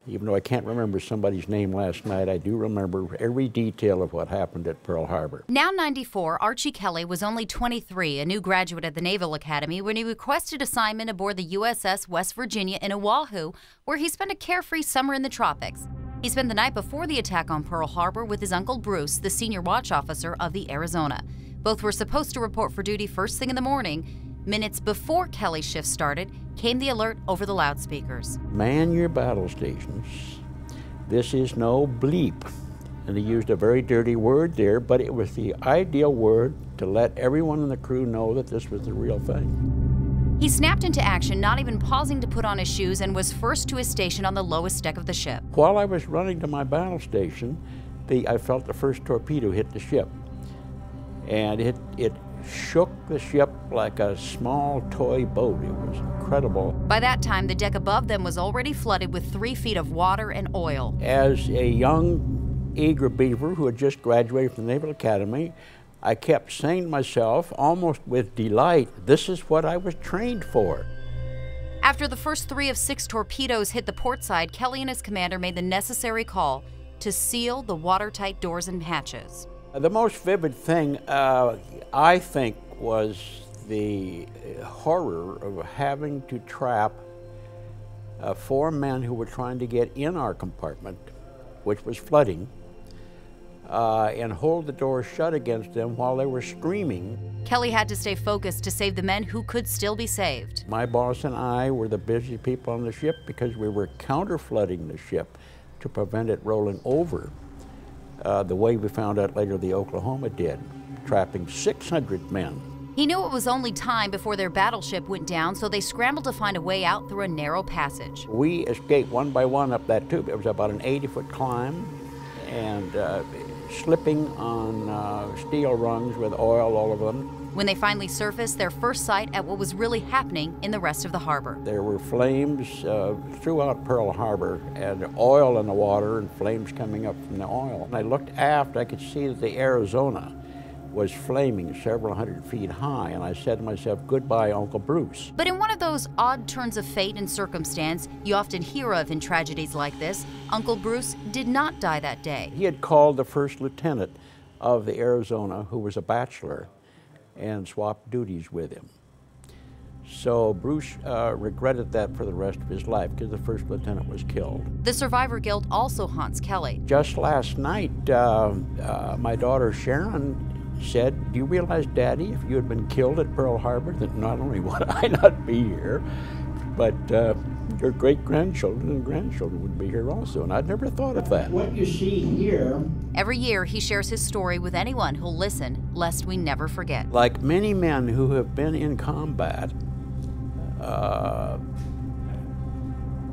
Even though I can't remember somebody's name last night, I do remember every detail of what happened at Pearl Harbor. Now 94, Archie Kelley was only 23, a new graduate at the Naval Academy, when he requested assignment aboard the USS West Virginia in Oahu, where he spent a carefree summer in the tropics. He spent the night before the attack on Pearl Harbor with his uncle Bruce, the senior watch officer of the Arizona. Both were supposed to report for duty first thing in the morning. Minutes before Kelley's shift started, came the alert over the loudspeakers. Man your battle stations. This is no bleep. And he used a very dirty word there, but it was the ideal word to let everyone in the crew know that this was the real thing. He snapped into action, not even pausing to put on his shoes, and was first to his station on the lowest deck of the ship. While I was running to my battle station, I felt the first torpedo hit the ship. And it shook the ship like a small toy boat. It was incredible. By that time, the deck above them was already flooded with 3 feet of water and oil. As a young, eager beaver who had just graduated from the Naval Academy, I kept saying to myself, almost with delight, this is what I was trained for. After the first 3 of 6 torpedoes hit the port side, Kelley and his commander made the necessary call to seal the watertight doors and hatches. The most vivid thing, I think, was the horror of having to trap 4 men who were trying to get in our compartment, which was flooding, and hold the door shut against them while they were screaming. Kelley had to stay focused to save the men who could still be saved. My boss and I were the busy people on the ship because we were counter-flooding the ship to prevent it rolling over. The way we found out later the Oklahoma did, trapping 600 men. He knew it was only time before their battleship went down, so they scrambled to find a way out through a narrow passage. We escaped one by one up that tube. It was about an 80-foot climb, and slipping on steel rungs with oil all over them. When they finally surfaced, their first sight at what was really happening in the rest of the harbor. There were flames throughout Pearl Harbor, and oil in the water and flames coming up from the oil. And I looked aft, I could see that the Arizona was flaming several hundred feet high, and I said to myself, goodbye, Uncle Bruce. But in one of those odd turns of fate and circumstance you often hear of in tragedies like this, Uncle Bruce did not die that day. He had called the first lieutenant of the Arizona, who was a bachelor, and swapped duties with him. So Bruce regretted that for the rest of his life because the first lieutenant was killed. The survivor guilt also haunts Kelley. Just last night, my daughter Sharon said, do you realize, Daddy, if you had been killed at Pearl Harbor, that not only would I not be here, but your great-grandchildren and grandchildren would be here also, and I'd never thought of that. What you see here... Every year, he shares his story with anyone who'll listen, lest we never forget. Like many men who have been in combat,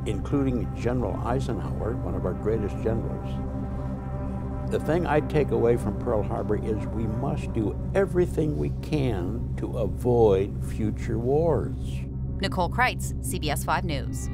including General Eisenhower, one of our greatest generals, the thing I take away from Pearl Harbor is we must do everything we can to avoid future wars. Nicole Kreitz, CBS 5 News.